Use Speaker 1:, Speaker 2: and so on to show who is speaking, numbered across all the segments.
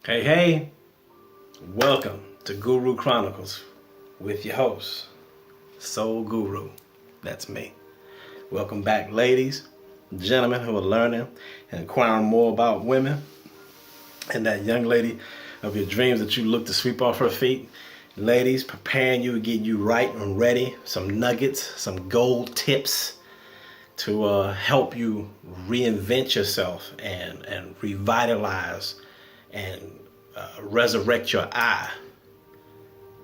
Speaker 1: Hey, welcome to Guru Chronicles with your host, Soul Guru. That's me. Welcome back, ladies, gentlemen who are learning and inquiring more about women, and that young lady of your dreams that you look to sweep off her feet. Ladies, preparing you, getting you right and ready, some nuggets, some gold tips to help you reinvent yourself and revitalize and resurrect your eye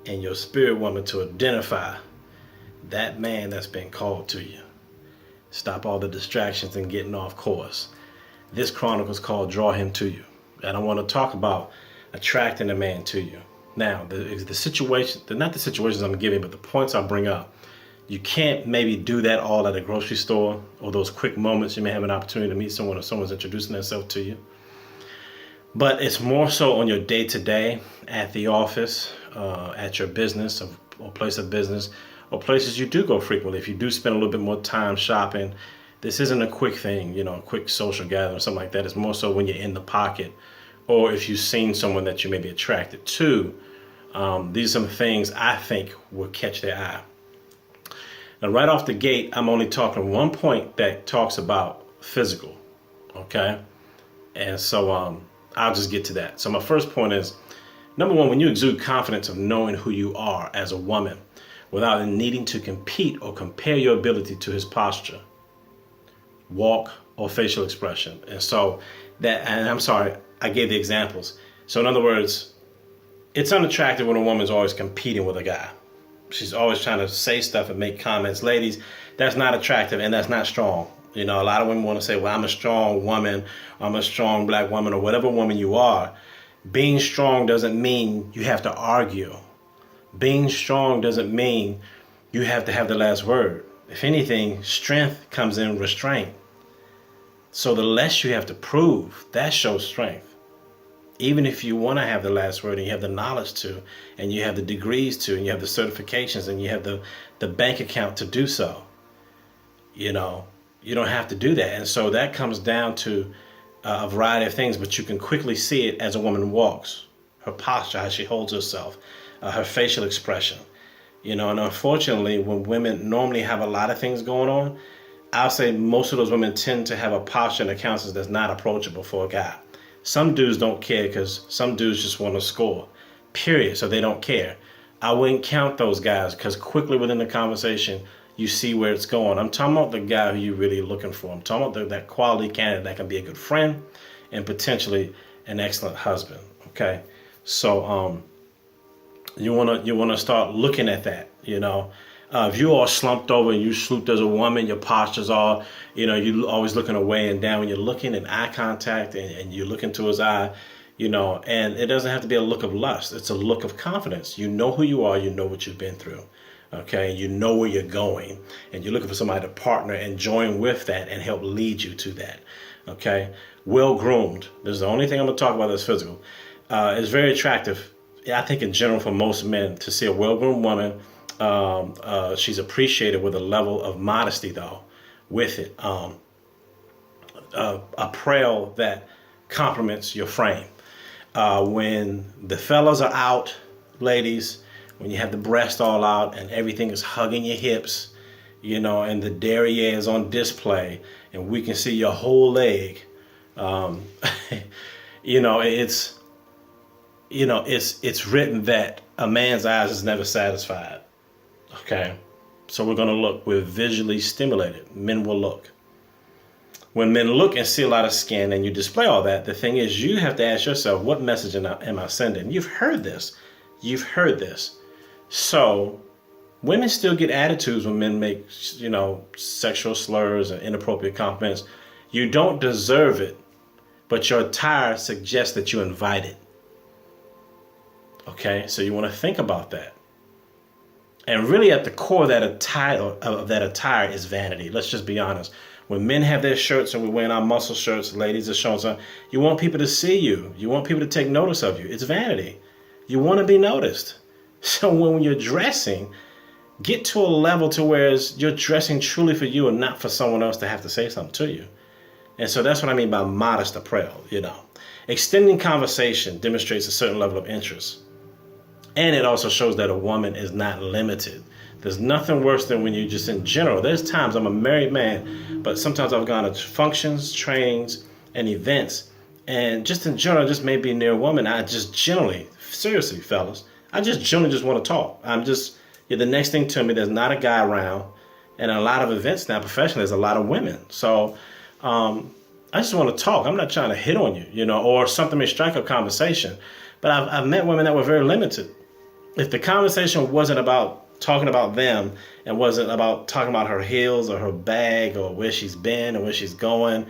Speaker 1: and your spirit woman to identify that man that's been called to you. Stop all the distractions and getting off course. This chronicle is called Draw Him to You. And I want to talk about attracting a man to you. Now, the situation, not the situations I'm giving, but the points I bring up. You can't maybe do that all at a grocery store or those quick moments you may have an opportunity to meet someone or someone's introducing themselves to you. But it's more so on your day-to-day, at the office, at your business or place of business, or places you do go frequently. If you do spend a little bit more time shopping, this isn't a quick thing, a quick social gathering or something like that. It's more so when you're in the pocket, or if you've seen someone that you may be attracted to. These are some things I think will catch their eye. Now, right off the gate, I'm only talking one point that talks about physical, okay? And so I'll just get to that. So my first point is, number one, when you exude confidence of knowing who you are as a woman without needing to compete or compare your ability to his posture, walk, or facial expression. And so and I'm sorry, I gave the examples. So in other words, it's unattractive when a woman's always competing with a guy. She's always trying to say stuff and make comments. Ladies, that's not attractive and that's not strong. A lot of women want to say, well, I'm a strong woman, I'm a strong black woman, or whatever woman you are. Being strong doesn't mean you have to argue. Being strong doesn't mean you have to have the last word. If anything, strength comes in restraint. So the less you have to prove, that shows strength. Even if you want to have the last word and you have the knowledge to, and you have the degrees to, and you have the certifications, and you have the bank account to do so, you don't have to do that. And so that comes down to a variety of things, but you can quickly see it as a woman walks, her posture, how she holds herself, her facial expression. And unfortunately, when women normally have a lot of things going on, I'll say most of those women tend to have a posture and a countenance that's not approachable for a guy. Some dudes don't care because some dudes just want to score, period. So they don't care. I wouldn't count those guys because quickly within the conversation, you see where it's going. I'm talking about the guy who you're really looking for. I'm talking about that quality candidate that can be a good friend and potentially an excellent husband. Okay, so you wanna start looking at that. If you are slumped over and you slooped as a woman, your posture's all, you're always looking away and down. When you're looking in eye contact and you look into his eye, and it doesn't have to be a look of lust. It's a look of confidence. You know who you are. You know what you've been through. Okay, you know where you're going, and you're looking for somebody to partner and join with that and help lead you to that. Okay, well-groomed. This is the only thing I'm going to talk about that's physical. It's very attractive, I think, in general for most men to see a well-groomed woman. She's appreciated with a level of modesty, though, with it. Apparel that complements your frame. When the fellas are out, ladies, when you have the breast all out and everything is hugging your hips, and the derriere is on display and we can see your whole leg, it's written that a man's eyes is never satisfied. Okay, so we're going to look. We're visually stimulated. Men will look. When men look and see a lot of skin and you display all that, the thing is you have to ask yourself, what message am I sending? You've heard this. So women still get attitudes when men make, sexual slurs and inappropriate compliments. You don't deserve it, but your attire suggests that you invite it. Okay, so you want to think about that. And really at the core of that attire is vanity. Let's just be honest. When men have their shirts and we're wearing our muscle shirts, ladies are showing something, you want people to see you. You want people to take notice of you. It's vanity. You want to be noticed. So when you're dressing, get to a level to where you're dressing truly for you and not for someone else to have to say something to you. And so that's what I mean by modest apparel, Extending conversation demonstrates a certain level of interest. And it also shows that a woman is not limited. There's nothing worse than when you just, in general, there's times, I'm a married man, but sometimes I've gone to functions, trainings, and events, and just in general, just maybe near a woman, I just generally, seriously, fellas, I just generally just want to talk. You're the next thing to me. There's not a guy around, and a lot of events now, professionally, there's a lot of women. So I just want to talk. I'm not trying to hit on you, or something may strike up conversation. But I've met women that were very limited. If the conversation wasn't about talking about them and wasn't about talking about her heels or her bag or where she's been or where she's going,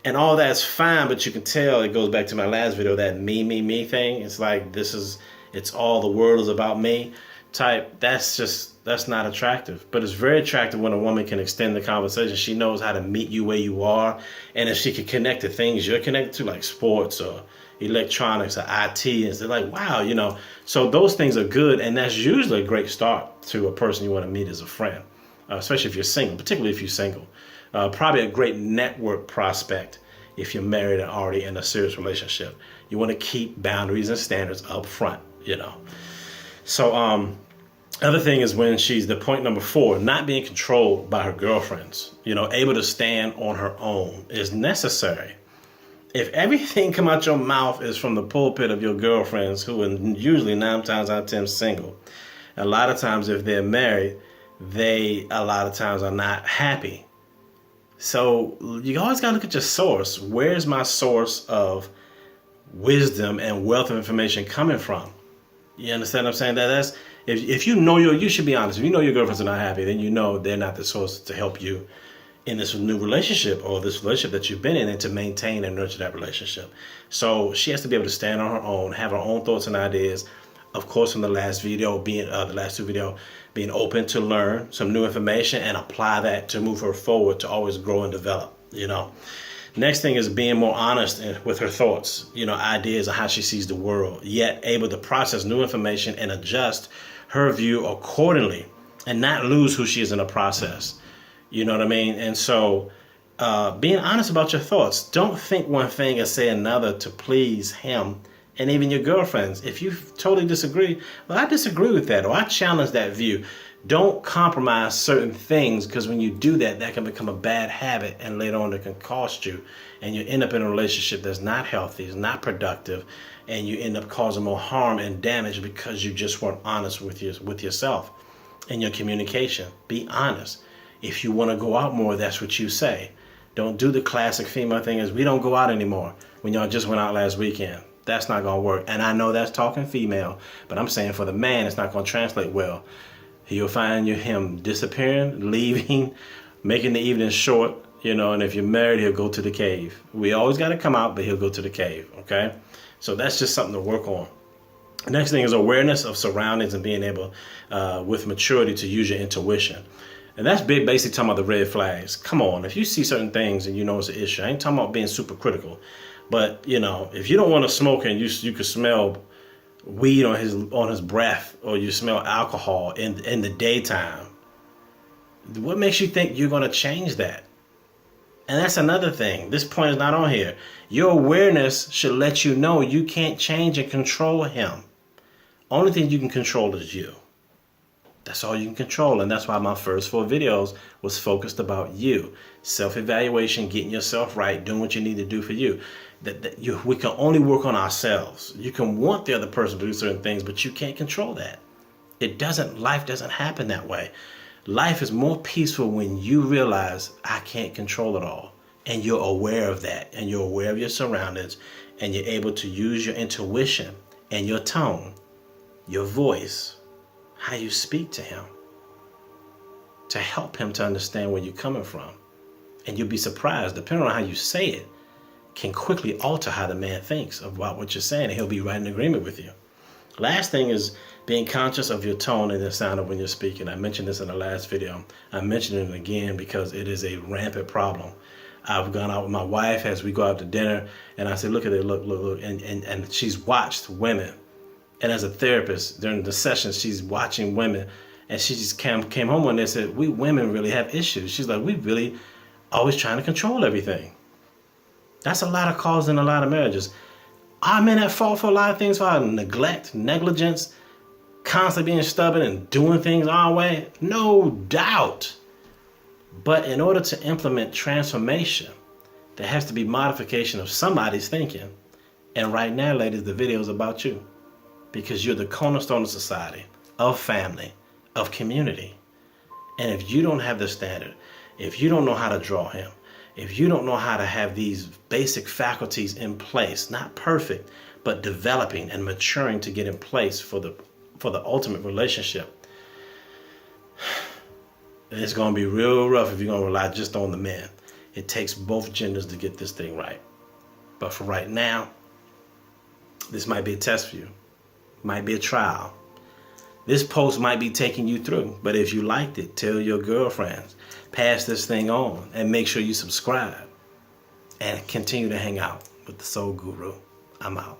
Speaker 1: and all that's fine, but you can tell it goes back to my last video, that me thing. It's like, it's all the world is about me type. That's not attractive. But it's very attractive when a woman can extend the conversation. She knows how to meet you where you are. And if she can connect to things you're connected to, like sports or electronics or IT, and they're like, wow, So those things are good. And that's usually a great start to a person you want to meet as a friend, especially if you're single, particularly if you're single. Probably a great network prospect if you're married and already in a serious relationship. You want to keep boundaries and standards up front, So other thing is when she's the point number 4, not being controlled by her girlfriends, able to stand on her own is necessary. If everything come out your mouth is from the pulpit of your girlfriends, who are usually 9 times out of 10 single, a lot of times if they're married, they a lot of times are not happy. So you always got to look at your source. Where's my source of wisdom and wealth of information coming from? You understand what I'm saying? That's if you should be honest. If you know your girlfriends are not happy, then you know they're not the source to help you in this new relationship or this relationship that you've been in, and to maintain and nurture that relationship. So she has to be able to stand on her own, have her own thoughts and ideas. Of course, from the last two videos, being open to learn some new information and apply that to move her forward, to always grow and develop, Next thing is being more honest with her thoughts, ideas of how she sees the world, yet able to process new information and adjust her view accordingly and not lose who she is in the process. You know what I mean? And so being honest about your thoughts. Don't think one thing and say another to please him and even your girlfriends. If you totally disagree, well, I disagree with that, or I challenge that view. Don't compromise certain things, because when you do that, that can become a bad habit, and later on it can cost you, and you end up in a relationship that's not healthy, is not productive, and you end up causing more harm and damage because you just weren't honest with yourself in your communication. Be honest. If you want to go out more, that's what you say. Don't do the classic female thing is, we don't go out anymore, when y'all just went out last weekend. That's not going to work. And I know that's talking female, but I'm saying for the man, it's not going to translate well. You'll find him disappearing, leaving, making the evening short, and if you're married, he'll go to the cave. We always got to come out, but he'll go to the cave, okay? So that's just something to work on. Next thing is awareness of surroundings and being able, with maturity, to use your intuition. And that's basically talking about the red flags. Come on, if you see certain things and you know it's an issue, I ain't talking about being super critical. But, if you don't want to smoke and you could smell weed on his breath, or you smell alcohol in the daytime, what makes you think you're going to change that? And that's another thing. This point is not on here. Your awareness should let you know you can't change and control him. Only thing you can control is you. That's all you can control. And that's why my first 4 videos was focused about you. Self-evaluation, getting yourself right, doing what you need to do for you. We can only work on ourselves. You can want the other person to do certain things, but you can't control that. Life doesn't happen that way. Life is more peaceful when you realize I can't control it all. And you're aware of that. And you're aware of your surroundings. And you're able to use your intuition and your tone, your voice, how you speak to him, to help him to understand where you're coming from. And you'll be surprised, depending on how you say it, can quickly alter how the man thinks about what you're saying, and he'll be right in agreement with you. Last thing is being conscious of your tone and the sound of when you're speaking. I mentioned this in the last video. I'm mentioning it again because it is a rampant problem. I've gone out with my wife as we go out to dinner, and I say, look at it, look, and she's watched women. And as a therapist, during the sessions, she's watching women, and she just came home one day and said, we women really have issues. She's like, we really always trying to control everything. That's a lot of causing a lot of marriages. Are men at fault for a lot of things, for neglect, negligence, constantly being stubborn and doing things our way? No doubt. But in order to implement transformation, there has to be modification of somebody's thinking. And right now, ladies, the video is about you. Because you're the cornerstone of society, of family, of community. And if you don't have the standard, if you don't know how to draw him, if you don't know how to have these basic faculties in place, not perfect, but developing and maturing to get in place for the ultimate relationship, it's going to be real rough if you're going to rely just on the men. It takes both genders to get this thing right. But for right now, this might be a test for you. Might be a trial. This post might be taking you through, but if you liked it, tell your girlfriends, pass this thing on, and make sure you subscribe and continue to hang out with the Soul Guru. I'm out.